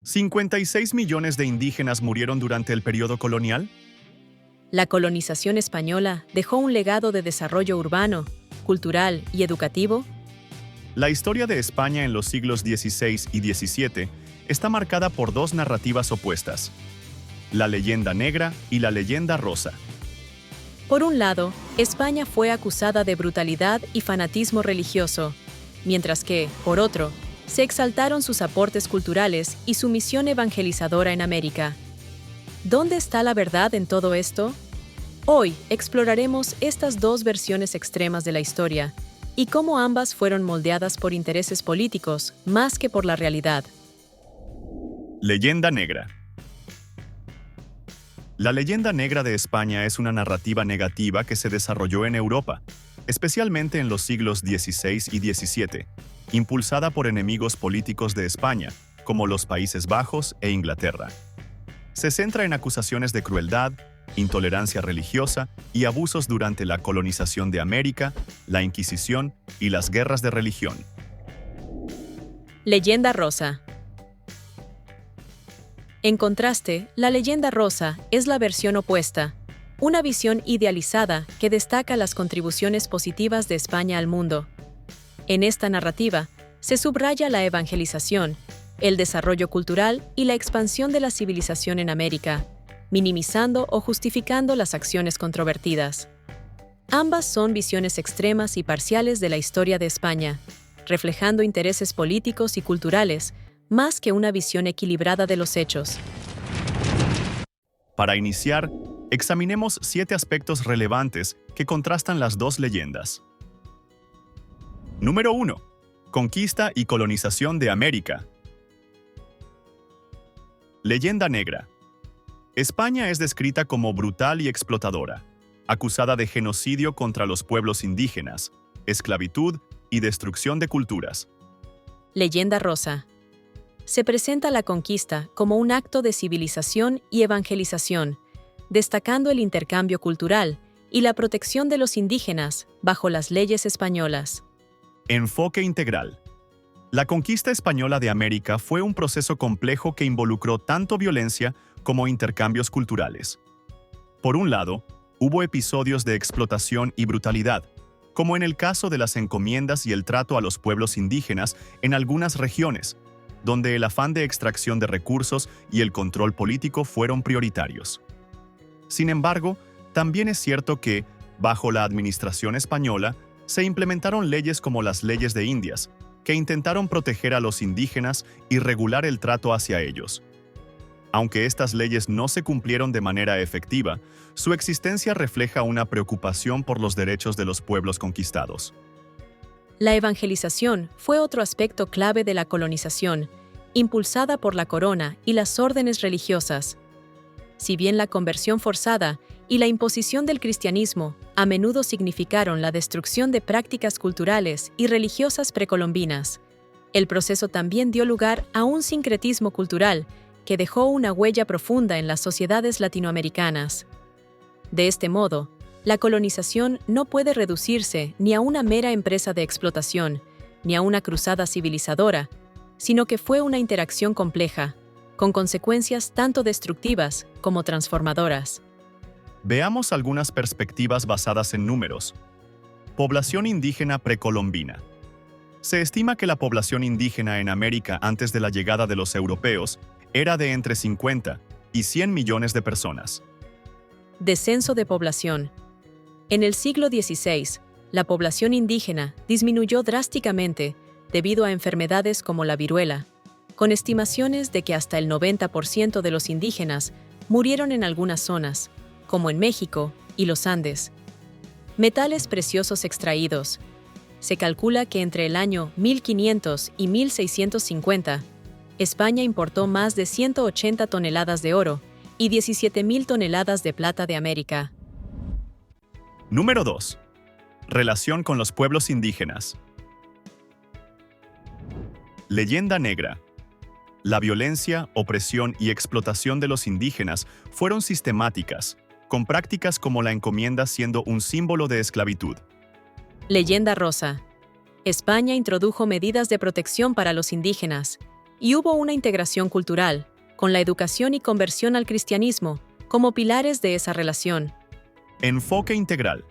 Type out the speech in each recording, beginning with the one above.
¿56 millones de indígenas murieron durante el periodo colonial? La colonización española dejó un legado de desarrollo urbano, cultural y educativo. La historia de España en los siglos XVI y XVII está marcada por dos narrativas opuestas: la leyenda negra y la leyenda rosa. Por un lado, España fue acusada de brutalidad y fanatismo religioso, mientras que, por otro, se exaltaron sus aportes culturales y su misión evangelizadora en América. ¿Dónde está la verdad en todo esto? Hoy exploraremos estas dos versiones extremas de la historia y cómo ambas fueron moldeadas por intereses políticos más que por la realidad. Leyenda negra. La leyenda negra de España es una narrativa negativa que se desarrolló en Europa, especialmente en los siglos XVI y XVII, impulsada por enemigos políticos de España, como los Países Bajos e Inglaterra. Se centra en acusaciones de crueldad, intolerancia religiosa y abusos durante la colonización de América, la Inquisición y las guerras de religión. Leyenda rosa. En contraste, la leyenda rosa es la versión opuesta, una visión idealizada que destaca las contribuciones positivas de España al mundo. En esta narrativa, se subraya la evangelización, el desarrollo cultural y la expansión de la civilización en América, minimizando o justificando las acciones controvertidas. Ambas son visiones extremas y parciales de la historia de España, reflejando intereses políticos y culturales, más que una visión equilibrada de los hechos. Para iniciar, examinemos 7 aspectos relevantes que contrastan las dos leyendas. Número 1. Conquista y colonización de América. Leyenda negra. España es descrita como brutal y explotadora, acusada de genocidio contra los pueblos indígenas, esclavitud y destrucción de culturas. Leyenda rosa. Se presenta la conquista como un acto de civilización y evangelización, destacando el intercambio cultural y la protección de los indígenas bajo las leyes españolas. Enfoque integral. La conquista española de América fue un proceso complejo que involucró tanto violencia como intercambios culturales. Por un lado, hubo episodios de explotación y brutalidad, como en el caso de las encomiendas y el trato a los pueblos indígenas en algunas regiones, donde el afán de extracción de recursos y el control político fueron prioritarios. Sin embargo, también es cierto que, bajo la administración española, se implementaron leyes como las leyes de Indias, que intentaron proteger a los indígenas y regular el trato hacia ellos. Aunque estas leyes no se cumplieron de manera efectiva, su existencia refleja una preocupación por los derechos de los pueblos conquistados. La evangelización fue otro aspecto clave de la colonización, impulsada por la corona y las órdenes religiosas. Si bien la conversión forzada y la imposición del cristianismo a menudo significaron la destrucción de prácticas culturales y religiosas precolombinas, el proceso también dio lugar a un sincretismo cultural que dejó una huella profunda en las sociedades latinoamericanas. De este modo, la colonización no puede reducirse ni a una mera empresa de explotación, ni a una cruzada civilizadora, sino que fue una interacción compleja, con consecuencias tanto destructivas como transformadoras. Veamos algunas perspectivas basadas en números. Población indígena precolombina. Se estima que la población indígena en América antes de la llegada de los europeos era de entre 50 y 100 millones de personas. Descenso de población. En el siglo XVI, la población indígena disminuyó drásticamente debido a enfermedades como la viruela, con estimaciones de que hasta el 90% de los indígenas murieron en algunas zonas, como en México y los Andes. Metales preciosos extraídos. Se calcula que entre el año 1500 y 1650, España importó más de 180 toneladas de oro y 17.000 toneladas de plata de América. Número 2. Relación con los pueblos indígenas. Leyenda negra. La violencia, opresión y explotación de los indígenas fueron sistemáticas, con prácticas como la encomienda siendo un símbolo de esclavitud. Leyenda rosa. España introdujo medidas de protección para los indígenas, y hubo una integración cultural, con la educación y conversión al cristianismo como pilares de esa relación. Enfoque integral.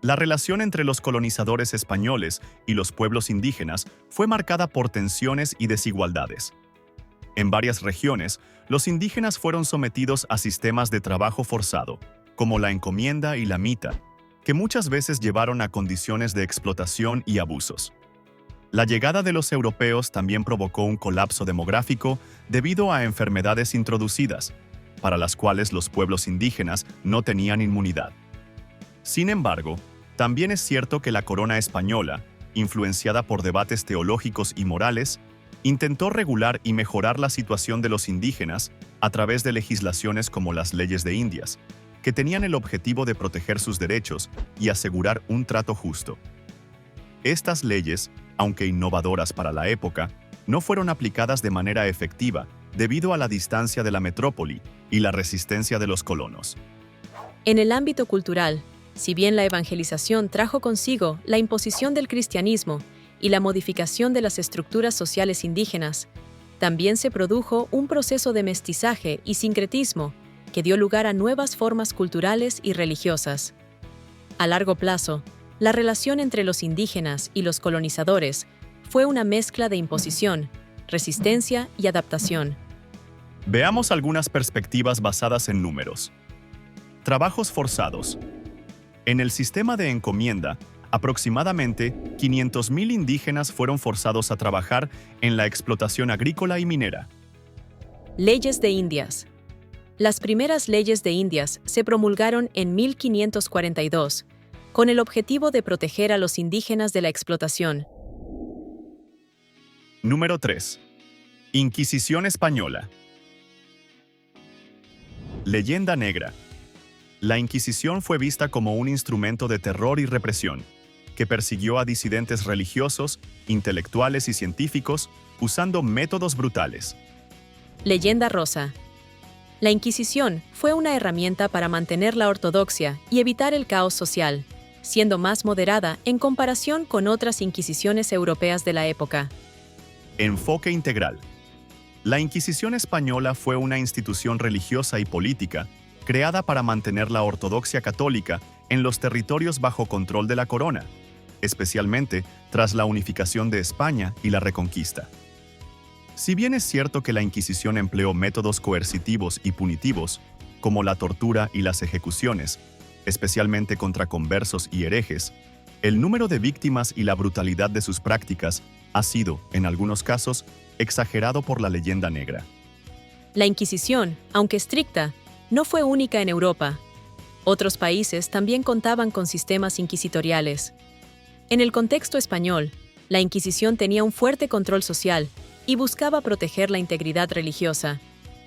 La relación entre los colonizadores españoles y los pueblos indígenas fue marcada por tensiones y desigualdades. En varias regiones, los indígenas fueron sometidos a sistemas de trabajo forzado, como la encomienda y la mita, que muchas veces llevaron a condiciones de explotación y abusos. La llegada de los europeos también provocó un colapso demográfico debido a enfermedades introducidas, para las cuales los pueblos indígenas no tenían inmunidad. Sin embargo, también es cierto que la corona española, influenciada por debates teológicos y morales, intentó regular y mejorar la situación de los indígenas a través de legislaciones como las leyes de Indias, que tenían el objetivo de proteger sus derechos y asegurar un trato justo. Estas leyes, aunque innovadoras para la época, no fueron aplicadas de manera efectiva debido a la distancia de la metrópoli y la resistencia de los colonos. En el ámbito cultural, si bien la evangelización trajo consigo la imposición del cristianismo y la modificación de las estructuras sociales indígenas, también se produjo un proceso de mestizaje y sincretismo que dio lugar a nuevas formas culturales y religiosas. A largo plazo, la relación entre los indígenas y los colonizadores fue una mezcla de imposición, resistencia y adaptación. Veamos algunas perspectivas basadas en números. Trabajos forzados. En el sistema de encomienda, aproximadamente 500.000 indígenas fueron forzados a trabajar en la explotación agrícola y minera. Leyes de Indias. Las primeras leyes de Indias se promulgaron en 1542, con el objetivo de proteger a los indígenas de la explotación. Número 3. Inquisición española. Leyenda negra. La Inquisición fue vista como un instrumento de terror y represión, que persiguió a disidentes religiosos, intelectuales y científicos usando métodos brutales. Leyenda rosa. La Inquisición fue una herramienta para mantener la ortodoxia y evitar el caos social, siendo más moderada en comparación con otras inquisiciones europeas de la época. Enfoque integral. La Inquisición española fue una institución religiosa y política creada para mantener la ortodoxia católica en los territorios bajo control de la corona, especialmente tras la unificación de España y la Reconquista. Si bien es cierto que la Inquisición empleó métodos coercitivos y punitivos, como la tortura y las ejecuciones, especialmente contra conversos y herejes, el número de víctimas y la brutalidad de sus prácticas ha sido, en algunos casos, exagerado por la leyenda negra. La Inquisición, aunque estricta, no fue única en Europa. Otros países también contaban con sistemas inquisitoriales. En el contexto español, la Inquisición tenía un fuerte control social y buscaba proteger la integridad religiosa,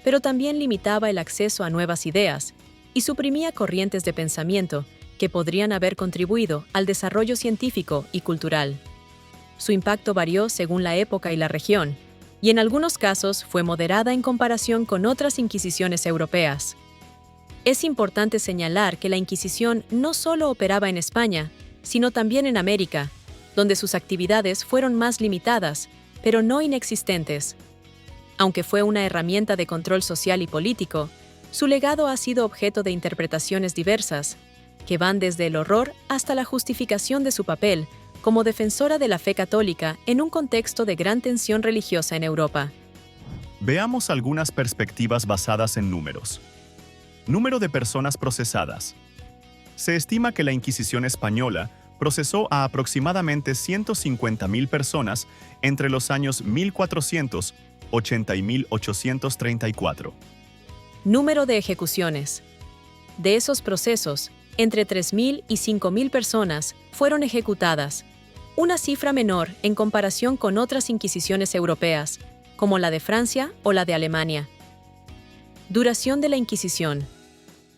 pero también limitaba el acceso a nuevas ideas y suprimía corrientes de pensamiento que podrían haber contribuido al desarrollo científico y cultural. Su impacto varió según la época y la región, y en algunos casos fue moderada en comparación con otras inquisiciones europeas. Es importante señalar que la Inquisición no solo operaba en España, sino también en América, donde sus actividades fueron más limitadas, pero no inexistentes. Aunque fue una herramienta de control social y político, su legado ha sido objeto de interpretaciones diversas, que van desde el horror hasta la justificación de su papel como defensora de la fe católica en un contexto de gran tensión religiosa en Europa. Veamos algunas perspectivas basadas en números. Número de personas procesadas. Se estima que la Inquisición española procesó a aproximadamente 150.000 personas entre los años 1480 y 1834. Número de ejecuciones. De esos procesos, entre 3.000 y 5.000 personas fueron ejecutadas, una cifra menor en comparación con otras inquisiciones europeas, como la de Francia o la de Alemania. Duración de la Inquisición.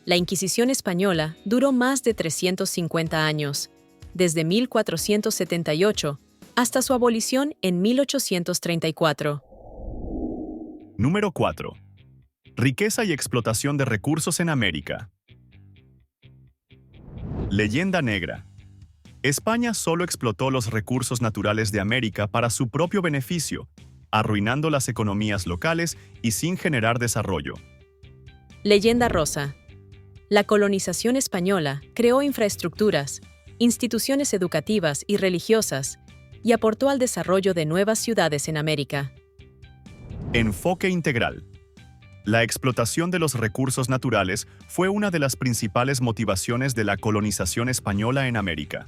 La Inquisición española duró más de 350 años, desde 1478 hasta su abolición en 1834. Número 4. Riqueza y explotación de recursos en América. Leyenda negra. España solo explotó los recursos naturales de América para su propio beneficio arruinando las economías locales y sin generar desarrollo. Leyenda rosa. La colonización española creó infraestructuras, instituciones educativas y religiosas y aportó al desarrollo de nuevas ciudades en América. Enfoque integral. La explotación de los recursos naturales fue una de las principales motivaciones de la colonización española en América.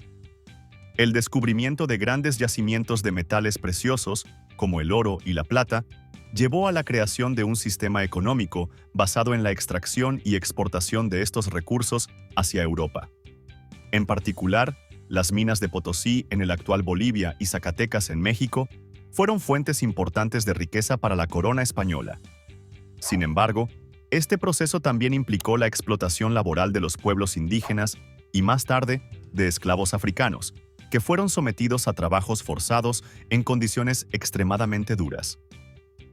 El descubrimiento de grandes yacimientos de metales preciosos, como el oro y la plata, llevó a la creación de un sistema económico basado en la extracción y exportación de estos recursos hacia Europa. En particular, las minas de Potosí en el actual Bolivia y Zacatecas en México fueron fuentes importantes de riqueza para la corona española. Sin embargo, este proceso también implicó la explotación laboral de los pueblos indígenas y más tarde de esclavos africanos, que fueron sometidos a trabajos forzados en condiciones extremadamente duras.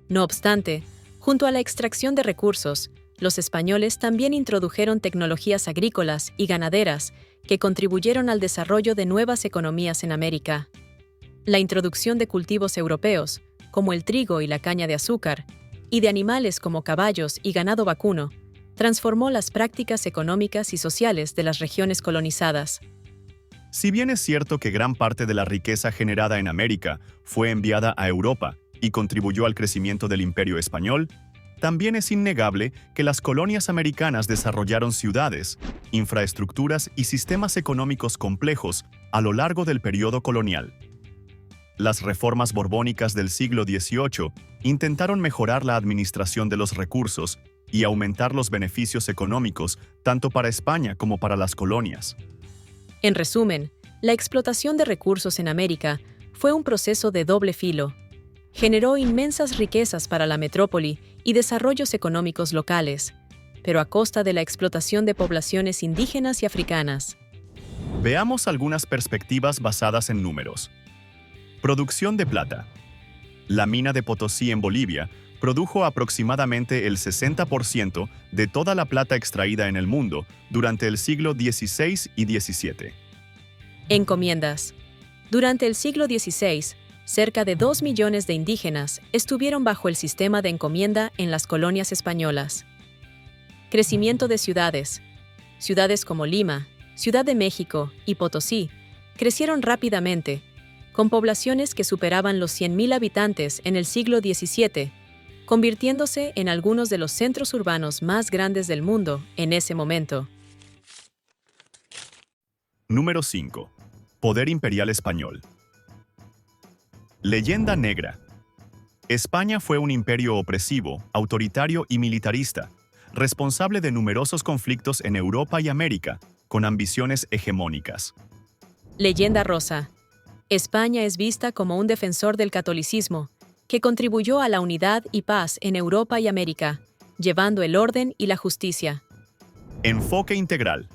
No obstante, junto a la extracción de recursos, los españoles también introdujeron tecnologías agrícolas y ganaderas que contribuyeron al desarrollo de nuevas economías en América. La introducción de cultivos europeos, como el trigo y la caña de azúcar, y de animales como caballos y ganado vacuno, transformó las prácticas económicas y sociales de las regiones colonizadas. Si bien es cierto que gran parte de la riqueza generada en América fue enviada a Europa y contribuyó al crecimiento del Imperio Español, también es innegable que las colonias americanas desarrollaron ciudades, infraestructuras y sistemas económicos complejos a lo largo del periodo colonial. Las reformas borbónicas del siglo XVIII intentaron mejorar la administración de los recursos y aumentar los beneficios económicos tanto para España como para las colonias. En resumen, la explotación de recursos en América fue un proceso de doble filo. Generó inmensas riquezas para la metrópoli y desarrollos económicos locales, pero a costa de la explotación de poblaciones indígenas y africanas. Veamos algunas perspectivas basadas en números. Producción de plata. La mina de Potosí en Bolivia produjo aproximadamente el 60% de toda la plata extraída en el mundo durante el siglo XVI y XVII. Encomiendas. Durante el siglo XVI, cerca de 2 millones de indígenas estuvieron bajo el sistema de encomienda en las colonias españolas. Crecimiento de ciudades. Ciudades como Lima, Ciudad de México y Potosí crecieron rápidamente, con poblaciones que superaban los 100.000 habitantes en el siglo XVII, convirtiéndose en algunos de los centros urbanos más grandes del mundo en ese momento. Número 5. Poder imperial español. Leyenda negra. España fue un imperio opresivo, autoritario y militarista, responsable de numerosos conflictos en Europa y América, con ambiciones hegemónicas. Leyenda rosa. España es vista como un defensor del catolicismo, que contribuyó a la unidad y paz en Europa y América, llevando el orden y la justicia. Enfoque integral.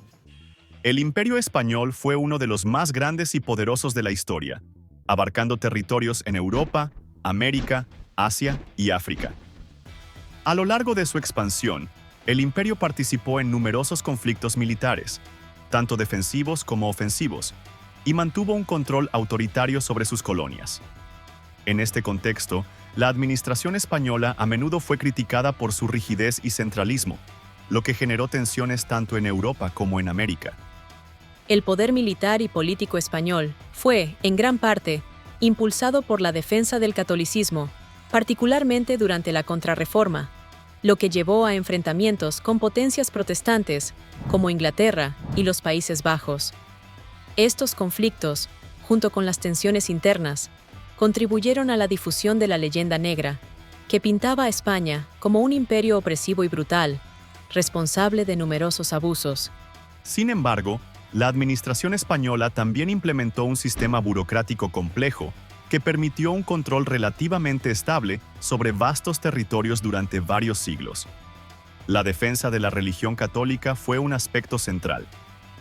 El Imperio Español fue uno de los más grandes y poderosos de la historia, abarcando territorios en Europa, América, Asia y África. A lo largo de su expansión, el imperio participó en numerosos conflictos militares, tanto defensivos como ofensivos, y mantuvo un control autoritario sobre sus colonias. En este contexto, la administración española a menudo fue criticada por su rigidez y centralismo, lo que generó tensiones tanto en Europa como en América. El poder militar y político español fue, en gran parte, impulsado por la defensa del catolicismo, particularmente durante la Contrarreforma, lo que llevó a enfrentamientos con potencias protestantes como Inglaterra y los Países Bajos. Estos conflictos, junto con las tensiones internas, contribuyeron a la difusión de la leyenda negra, que pintaba a España como un imperio opresivo y brutal, responsable de numerosos abusos. Sin embargo, la administración española también implementó un sistema burocrático complejo que permitió un control relativamente estable sobre vastos territorios durante varios siglos. La defensa de la religión católica fue un aspecto central,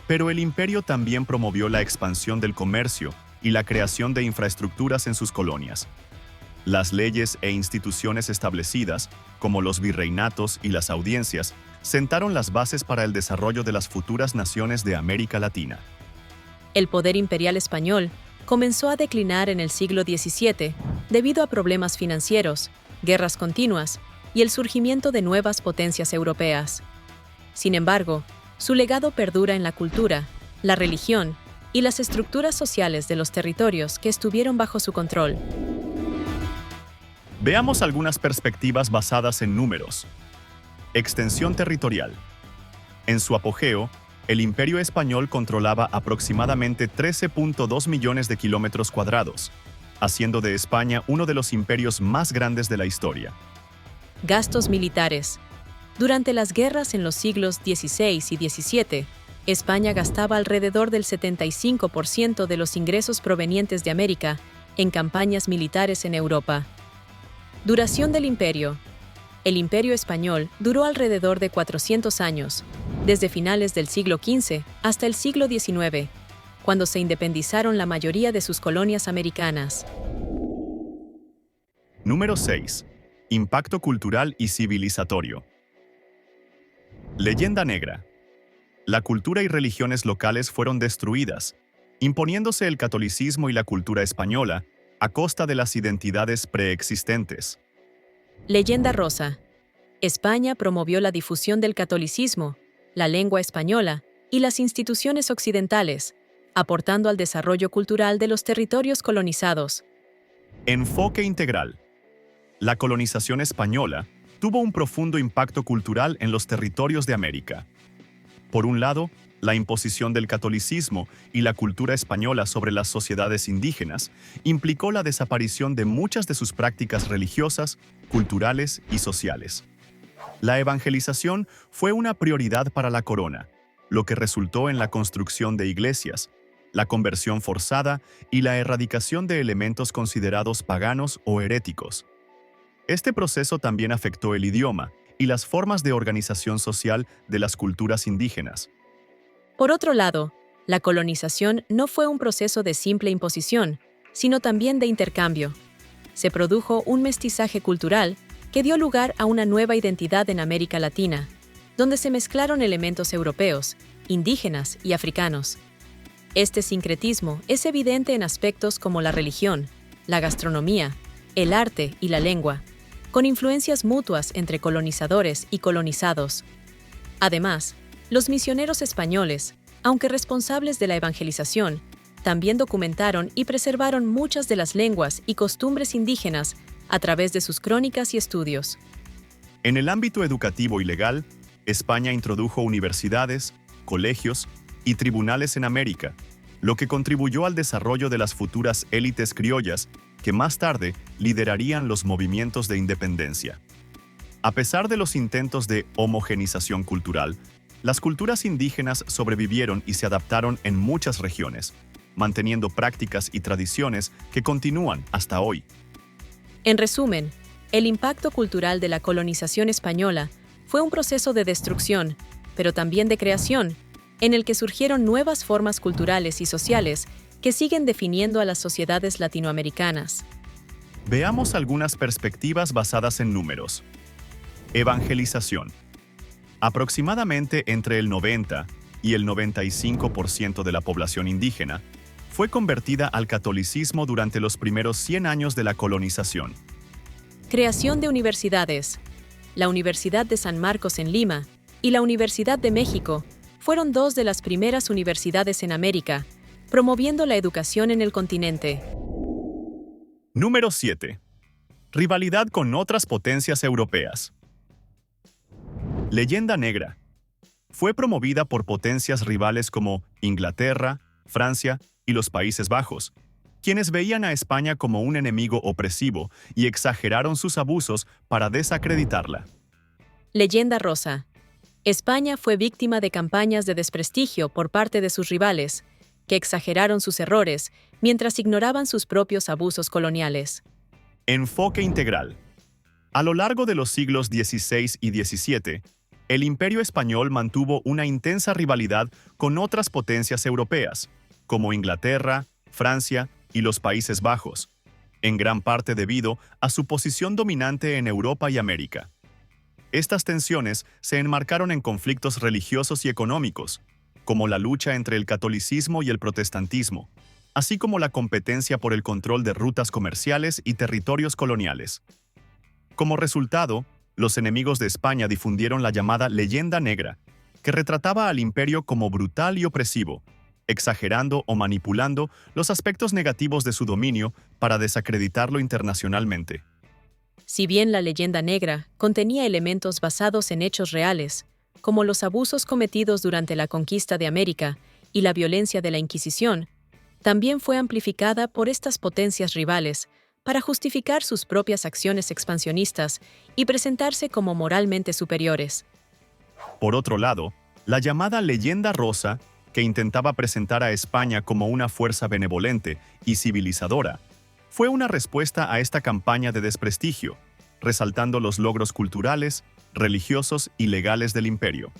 pero el imperio también promovió la expansión del comercio y la creación de infraestructuras en sus colonias. Las leyes e instituciones establecidas, como los virreinatos y las audiencias, sentaron las bases para el desarrollo de las futuras naciones de América Latina. El poder imperial español comenzó a declinar en el siglo XVII debido a problemas financieros, guerras continuas y el surgimiento de nuevas potencias europeas. Sin embargo, su legado perdura en la cultura, la religión y las estructuras sociales de los territorios que estuvieron bajo su control. Veamos algunas perspectivas basadas en números. Extensión territorial. En su apogeo, el Imperio Español controlaba aproximadamente 13.2 millones de kilómetros cuadrados, haciendo de España uno de los imperios más grandes de la historia. Gastos militares. Durante las guerras en los siglos XVI y XVII, España gastaba alrededor del 75% de los ingresos provenientes de América en campañas militares en Europa. Duración del imperio. El Imperio Español duró alrededor de 400 años, desde finales del siglo XV hasta el siglo XIX, cuando se independizaron la mayoría de sus colonias americanas. Número 6. Impacto cultural y civilizatorio. Leyenda negra. La cultura y religiones locales fueron destruidas, imponiéndose el catolicismo y la cultura española a costa de las identidades preexistentes. Leyenda rosa. España promovió la difusión del catolicismo, la lengua española y las instituciones occidentales, aportando al desarrollo cultural de los territorios colonizados. Enfoque integral. La colonización española tuvo un profundo impacto cultural en los territorios de América. Por un lado, la imposición del catolicismo y la cultura española sobre las sociedades indígenas implicó la desaparición de muchas de sus prácticas religiosas, culturales y sociales. La evangelización fue una prioridad para la corona, lo que resultó en la construcción de iglesias, la conversión forzada y la erradicación de elementos considerados paganos o heréticos. Este proceso también afectó el idioma y las formas de organización social de las culturas indígenas. Por otro lado, la colonización no fue un proceso de simple imposición, sino también de intercambio. Se produjo un mestizaje cultural que dio lugar a una nueva identidad en América Latina, donde se mezclaron elementos europeos, indígenas y africanos. Este sincretismo es evidente en aspectos como la religión, la gastronomía, el arte y la lengua, con influencias mutuas entre colonizadores y colonizados. Además, los misioneros españoles, aunque responsables de la evangelización, también documentaron y preservaron muchas de las lenguas y costumbres indígenas a través de sus crónicas y estudios. En el ámbito educativo y legal, España introdujo universidades, colegios y tribunales en América, lo que contribuyó al desarrollo de las futuras élites criollas que más tarde liderarían los movimientos de independencia. A pesar de los intentos de homogenización cultural, las culturas indígenas sobrevivieron y se adaptaron en muchas regiones, manteniendo prácticas y tradiciones que continúan hasta hoy. En resumen, el impacto cultural de la colonización española fue un proceso de destrucción, pero también de creación, en el que surgieron nuevas formas culturales y sociales que siguen definiendo a las sociedades latinoamericanas. Veamos algunas perspectivas basadas en números. Evangelización. Aproximadamente entre el 90 y el 95% de la población indígena fue convertida al catolicismo durante los primeros 100 años de la colonización. Creación de universidades. La Universidad de San Marcos en Lima y la Universidad de México fueron dos de las primeras universidades en América, promoviendo la educación en el continente. Número 7. Rivalidad con otras potencias europeas. Leyenda negra. Fue promovida por potencias rivales como Inglaterra, Francia y los Países Bajos, quienes veían a España como un enemigo opresivo y exageraron sus abusos para desacreditarla. Leyenda rosa. España fue víctima de campañas de desprestigio por parte de sus rivales, que exageraron sus errores mientras ignoraban sus propios abusos coloniales. Enfoque integral. A lo largo de los siglos XVI y XVII, el Imperio Español mantuvo una intensa rivalidad con otras potencias europeas, como Inglaterra, Francia y los Países Bajos, en gran parte debido a su posición dominante en Europa y América. Estas tensiones se enmarcaron en conflictos religiosos y económicos, como la lucha entre el catolicismo y el protestantismo, así como la competencia por el control de rutas comerciales y territorios coloniales. Como resultado, los enemigos de España difundieron la llamada leyenda negra, que retrataba al imperio como brutal y opresivo, exagerando o manipulando los aspectos negativos de su dominio para desacreditarlo internacionalmente. Si bien la leyenda negra contenía elementos basados en hechos reales, como los abusos cometidos durante la conquista de América y la violencia de la Inquisición, también fue amplificada por estas potencias rivales para justificar sus propias acciones expansionistas y presentarse como moralmente superiores. Por otro lado, la llamada leyenda rosa, que intentaba presentar a España como una fuerza benevolente y civilizadora, fue una respuesta a esta campaña de desprestigio, resaltando los logros culturales, religiosos y legales del imperio.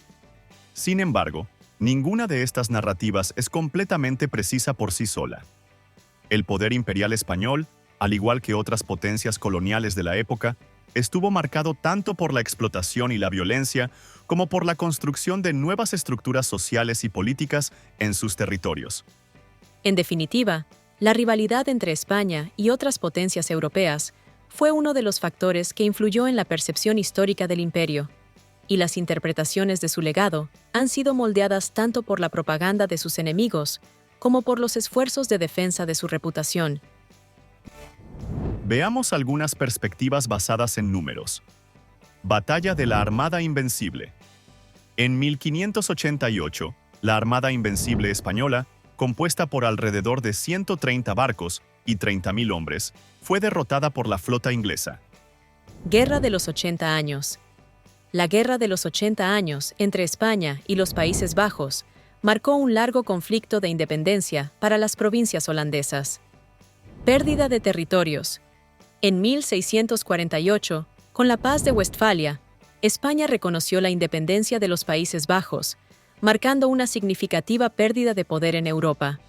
Sin embargo, ninguna de estas narrativas es completamente precisa por sí sola. El poder imperial español, al igual que otras potencias coloniales de la época, estuvo marcado tanto por la explotación y la violencia como por la construcción de nuevas estructuras sociales y políticas en sus territorios. En definitiva, la rivalidad entre España y otras potencias europeas fue uno de los factores que influyó en la percepción histórica del imperio, y las interpretaciones de su legado han sido moldeadas tanto por la propaganda de sus enemigos como por los esfuerzos de defensa de su reputación. Veamos algunas perspectivas basadas en números. Batalla de la Armada Invencible. En 1588, la Armada Invencible española, compuesta por alrededor de 130 barcos y 30.000 hombres, fue derrotada por la flota inglesa. Guerra de los 80 años. La Guerra de los 80 años entre España y los Países Bajos marcó un largo conflicto de independencia para las provincias holandesas. Pérdida de territorios. En 1648, con la Paz de Westfalia, España reconoció la independencia de los Países Bajos, marcando una significativa pérdida de poder en Europa.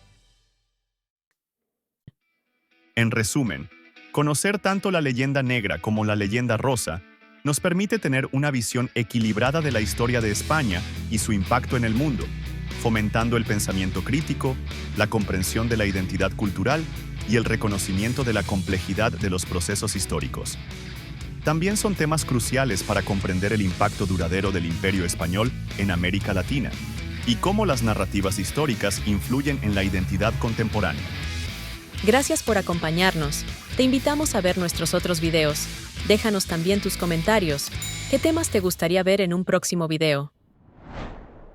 En resumen, conocer tanto la leyenda negra como la leyenda rosa nos permite tener una visión equilibrada de la historia de España y su impacto en el mundo, fomentando el pensamiento crítico, la comprensión de la identidad cultural y el reconocimiento de la complejidad de los procesos históricos. También son temas cruciales para comprender el impacto duradero del Imperio Español en América Latina y cómo las narrativas históricas influyen en la identidad contemporánea. Gracias por acompañarnos. Te invitamos a ver nuestros otros videos. Déjanos también tus comentarios. ¿Qué temas te gustaría ver en un próximo video?